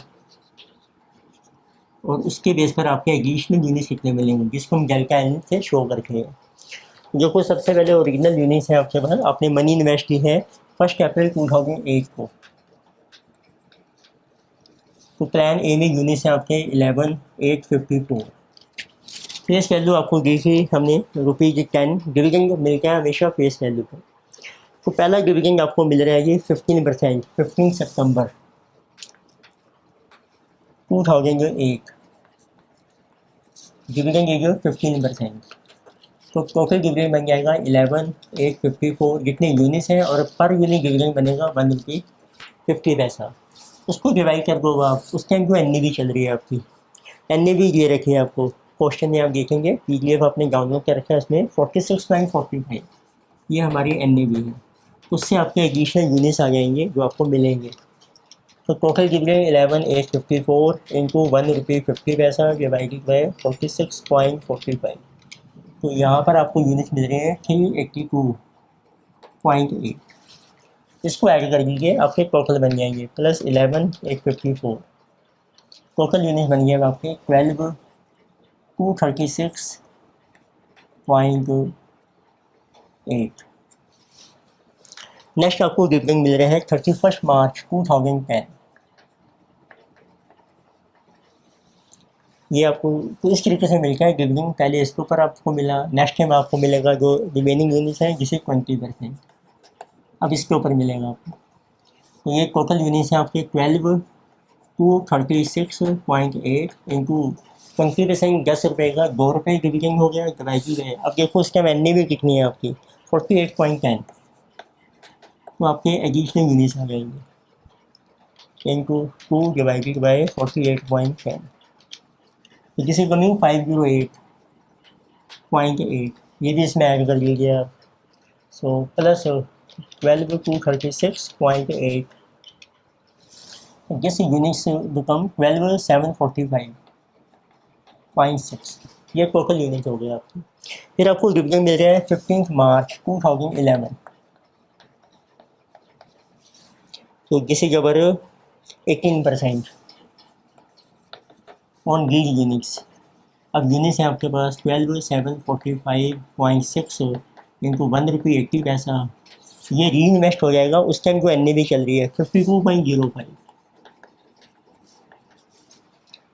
और उसके बेस पर आपके एडिशनल यूनिट्स कितने मिलेंगे जिसको हम डेल्टा एन से शो करते हैं। जो कुछ सबसे पहले ओरिजिनल यूनिट्स हैं आपके पास, आपने मनी इन्वेस्ट की है 1 अप्रैल 2008 को। तो प्लान ए में यूनिट्स हैं आपके 11854। फेस वैल्यू आपको दी थी हमने ₹10। डिविडेंड मिलता है हमेशा फेस वैल्यू पर। तो पहला डिविडेंड आपको मिल रहा है ये 15%, 15 सितंबर 2008। डिविडेंड ये 15%। तो टोटल डिविडेंड बन जाएगा 11854 जितने यूनिट्स हैं, और पर यूनिट डिविडेंड बनेगा ₹1.50। उसको डिवाइड कर दो आप, उस टाइम जो एनएवी चल रही है आपकी, एनएवी ये रखी है आपको क्वेश्चन में, आप देखेंगे पीडीएफ आपने डाउनलोड कर रखा है, उसमें 46.45 ये हमारी एनएवी है। उससे आपके एडिशनल यूनिट्स आ जाएंगे जो आपको मिलेंगे। तो total dividend 11854 into ₹1.50 divided by 46.45। तो यहाँ पर आपको यूनिट्स मिल रहे हैं 382.8। इसको ऐड कर दीजिए, आपके टोटल बन जाएंगे प्लस 11854। टोटल यूनिट्स बन जाएगा आपके 12236.8। नेक्स्ट आपको डिविडेंड मिल रहे हैं 31 मार्च 2010। ये आपको तो इस तरीके से मिलता है डिविडेंड। पहले इसके ऊपर आपको मिला, नेक्स्ट टाइम आपको मिलेगा जो रिमेनिंग यूनिट्स हैं जिसे 20%, अब इसके ऊपर मिलेगा आपको। तो ये टोटल यूनिट्स हैं आपके 12236.8 इंटू 20%, 10 रुपये का 2 रुपये डिविडेंड हो गया डिवाइडेड है। अब देखो उसके एनएवी कितनी है आपकी 48.10। तो आपके एडिशनल यूनिट्स आ जाएंगे। into 2 divided by 48.10. तो दिस इज कमिंग 508.8, ये भी इसमें ऐड कर लीजिए आप. So plus 12,236.8. This units become 12,745.6. ये टोटल यूनिट हो गया आपकी. फिर आपको डिविजन मिल रहा है 15 मार्च 2011. तो this is our 18% on lead units. अब यूनिट्स है आपके पास 12,745.6 इंटू ₹1.80. ये री इन्वेस्ट हो जाएगा. उस टाइम को एन भी चल रही है 52.05.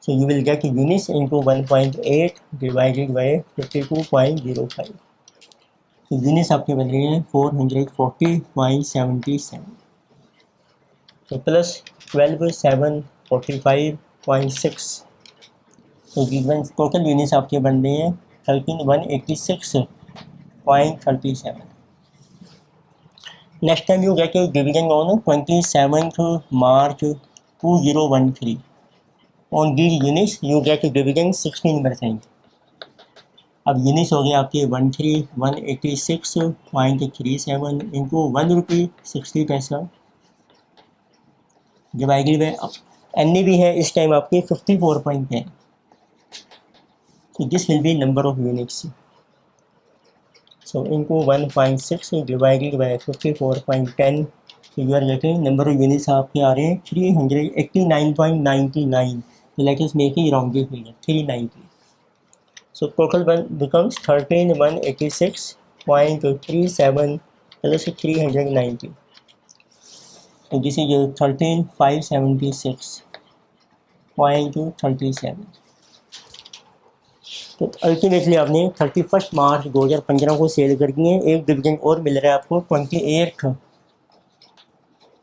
So you will get units into 1.8 divided by 52.05. So units आपके बन रही हैं 440.77. So plus 12,745.6. तो टोटल यूनिट्स आपके बन रही हैं 13,186.37. Next time you get division on 27th March 2013. On these units you get dividend 16%. अब यूनिट्स हो गए आपके 13,186.37 इंटू ₹1.60 डिवाइडेड बाय एन भी है इस टाइम आपके 54.10. So this will be number of units. So into 1.6 divided by 54.10. So you are getting number of units आपके आ रहे हैं 389.99. So let us make it rounded figure 390. So total one becomes 13,186.37 plus 390. So this is 13,576.37. तो ultimately आपने 31 March 2015 को cell कर दिए. एक division और मिल रहा है आपको 28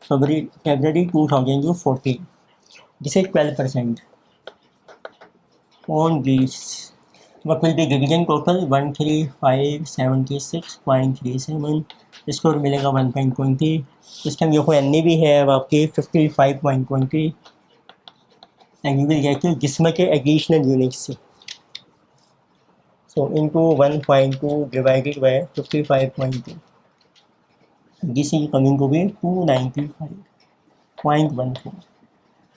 फरवरी 2014. This is 12% on this. what will be division total 13576.37. इसको मिलेगा 1.20. इस टाइम देखो एन भी है अब आपके 55.20 एंड यू विल गेट जिसमें के additional units. So into 1.2 divided by 55.2. This is coming to be 295.14.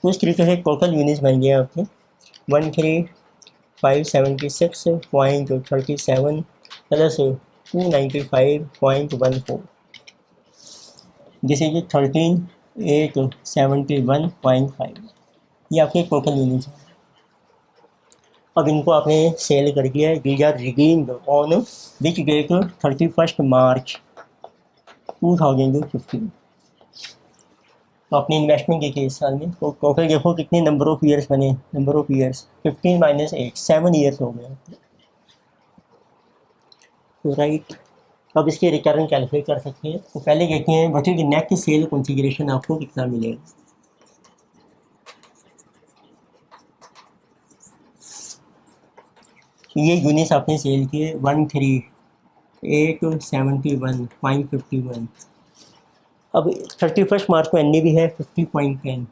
तो इस तरीके से टोटल यूनिट्स बन गए आपके 13,576.37 प्लस 295.14. This is 13,871.5. ये आपके टोटल यूनिट्स हैं. अब इनको आपने सेल कर दिया है. These are redeemed on which date 31 March 2015. तो अपनी इन्वेस्टमेंट देखिए इस साल में. तो टोटल देखो कितने नंबर ऑफ ईयर्स बने. नंबर ऑफ ईयर्स 15 - 8 7 ईयर्स हो गए. तो राइट, अब इसके रिटर्न कैलकुलेट कर सकते हैं. तो पहले देखते हैं what is net cell configuration आपको कितना मिलेगा. ये यूनिट्स आपने सेल किए 13,871.51. अब 31 मार्च को एन भी है 50.10.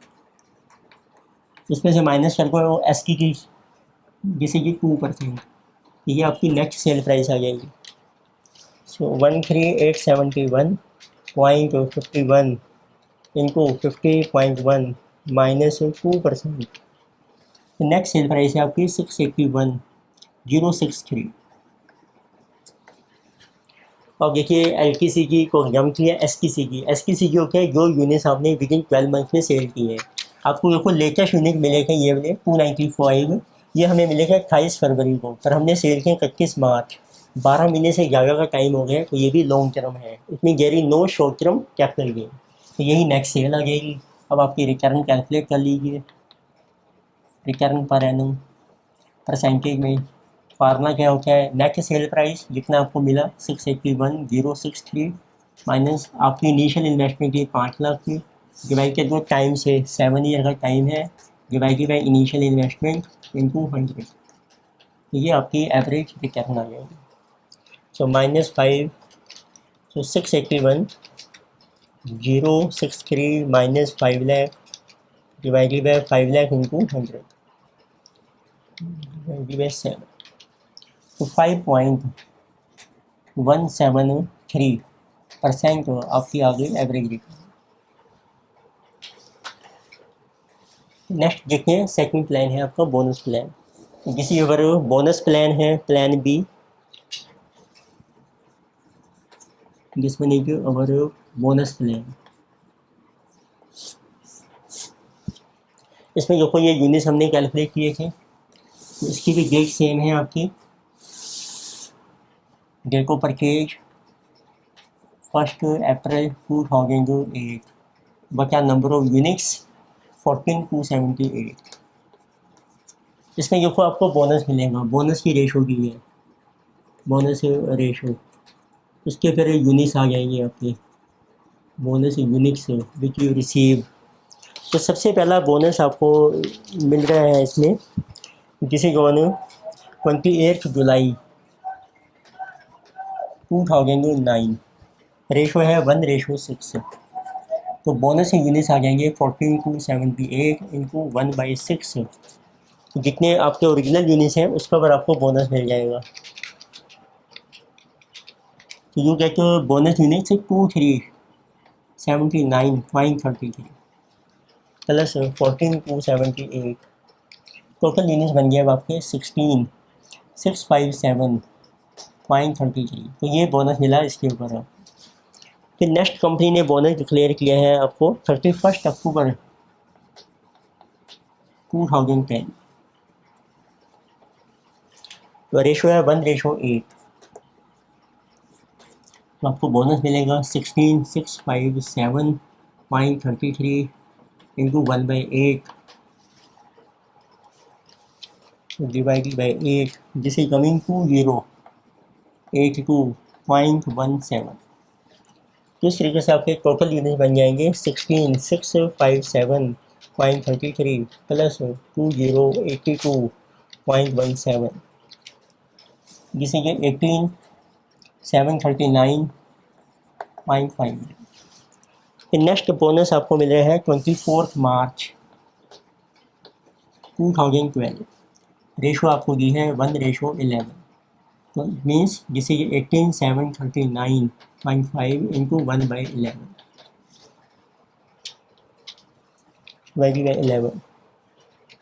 इसमें से माइनस कर को एस की जैसे कि 2%. ये आपकी नेक्स्ट सेल प्राइस आ जाएगी. सो 13,871.51 into 50.1 minus 2%. Next sale price है आपकी 681,063. अब देखिए एलटीसी की को जम की है एसटीसी की. एसटीसी की होती है जो यूनिट्स आपने विद इन 12 मंथ में सेल की है. आपको देखो लेटेस्ट यूनिट मिलेगा ये वाले 295. ये हमें मिलेगा 28 फरवरी को, पर हमने सेल किया 31 मार्च. 12 महीने से ज़्यादा का टाइम हो गया. तो ये भी लॉन्ग टर्म है. इसमें गेरी no short term capital gain. तो यही नेक्स्ट सेल आ जाएगी. अब आपकी रिटर्न कैलकुलेट कर लीजिए. रिटर्न पर एनम परसेंटेज में फार्मूला क्या होता है. नेट सेल प्राइस जितना आपको मिला 681,063 माइनस आपकी इनिशियल इन्वेस्टमेंट थी 5 लाख की डिवाइडेड बाय टाइम से 7 ईयर का टाइम है divided by initial investment into 100. ये आपकी एवरेज रिटर्न आ जाएगी. सो -5 सो 681,063 minus 5 lakh divided by 5 lakh into 100 divided by 7, तो 5.173% आपकी आ गई एवरेज रिटर्न। नेक्स्ट देखिए सेकंड प्लान है आपका बोनस प्लान। किसी अगर बोनस प्लान है प्लान बी, जिसमें देखिए अगर बोनस प्लान, इसमें देखो ये यूनिट्स हमने कैलकुलेट किए थे, तो इसकी भी डेट सेम है आपकी, डेट ऑफ परचेज 1 अप्रैल 2008 बचा नंबर ऑफ यूनिट्स 14278। इसमें देखो आपको बोनस मिलेगा, बोनस की रेशो दी है, बोनस रेशो, उसके फिर यूनिट्स आ जाएंगे आपके, bonus units which you receive. तो सबसे पहला बोनस आपको मिल रहा है इसमें, जिसे कौन 28 जुलाई 2009, रेशो है 1:6, तो बोनस के यूनिट्स आ जाएंगे 14278 इंटू 1/6, जितने आपके ओरिजिनल यूनिट्स हैं उसका पर आपको बोनस मिल जाएगा। तो you get bonus units 2379.33 plus 14278, total units बन गए अब आपके 16657.33। तो ये बोनस मिला इसके ऊपर। फिर नेक्स्ट कंपनी ने बोनस डिक्लेयर किया है आपको 31 अक्टूबर 2010, तो रेशो है 1:8, तो आपको बोनस मिलेगा 16657.33 इंटू 1/8 डिवाइडेड बाई 8, जिसे कमिंग 2082.17। तो इस तरीके से आपके टोटल यूनिट बन जाएंगे 16657.33 प्लस 2082.17, जिसे कि 18739.5। नेक्स्ट बोनस आपको मिल रहा है 24 मार्च 2012, रेशो आपको दी है 1:11, तो मीन्स जिसे ये 18739.5 इंटू 1/11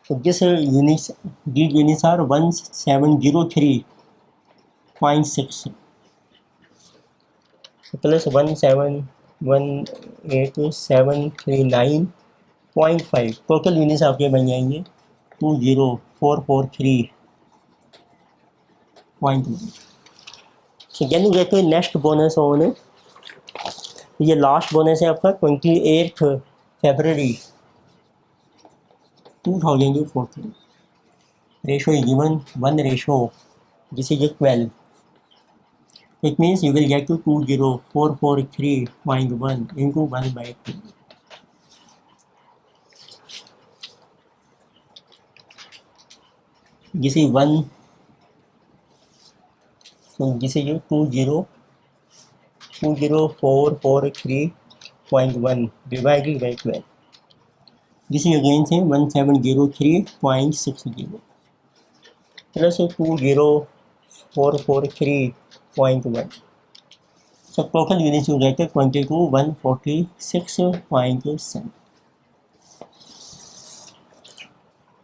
तो this units these units are 1703.6 plus 1718739.5, total units आपके बन जाएंगे 20443.1। सेकेंड देखते हैं नेक्स्ट बोनस ऑन, ये लास्ट बोनस है आपका 28 फरवरी 2014, रेशो is given 1:, जिसे ये 12, it means you will get to 20443.1 into 1/2, जिसे 1, तो जिसे ये 20443.1 डिवाइडेड बाई 12, जिसे अगेन से 1703.60 प्लस 20443.1, सब टोटल यूनिट्स हो गए थे 22,146.7।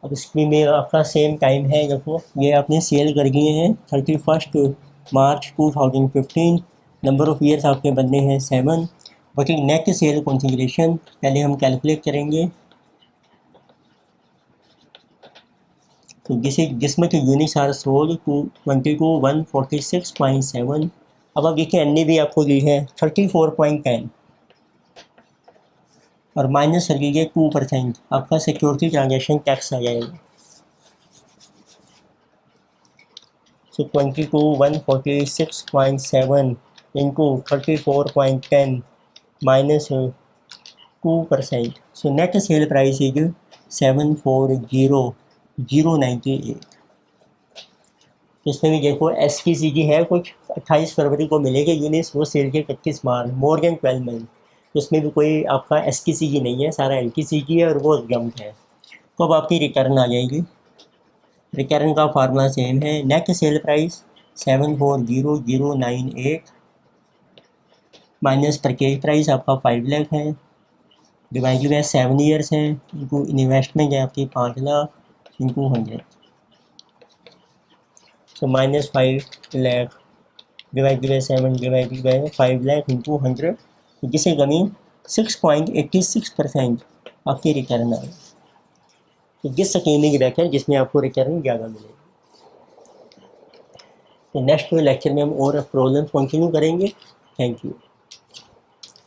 अब स्क्रीन में आपका सेम टाइम है, देखो ये आपने सेल कर दिए हैं 31 मार्च 2015, नंबर ऑफ ईयर्स आपके बनने हैं 7, बट नेट सेल कॉन्फ़िगरेशन पहले हम कैलकुलेट करेंगे, तो जिसमें कि यूनिट्स आर सोल्ड 22,146.7। अब आप देखिए एन भी आपको दी है 34.10 और माइनस कर लीजिए 2%, आपका सिक्योरिटी ट्रांजैक्शन टैक्स आ जाएगा। सो 22,146.7 into 34.10 minus 2%, so net sale price is 740,098। इसमें भी देखो एस की सी जी है कुछ 28 फरवरी को मिलेगी यूनिट्स, वो सेल के 31 मार्च, मोर देन 12 मंथ, तो उसमें भी कोई आपका STCG नहीं है, सारा LTCG है और वो जम्प है। तो अब आपकी रिटर्न आ जाएगी। रिटर्न का फार्मूला सेम है, net sale price 740098 minus purchase price आपका 5 लाख है, डिवाइडेड बाय 7 ईयर्स है, इनको इन्वेस्टमेंट है आपकी 5 lakh into 100, so minus 5 lakh divided by 7 divided by 5 lakh into 100, जिसे कमीन 6.86% आपकी रिटर्न आए। तो जिस स्कीम की बैक है जिसमें आपको रिटर्न ज़्यादा मिलेगी। तो नेक्स्ट लेक्चर में हम और प्रॉब्लम कंटिन्यू करेंगे। Thank you.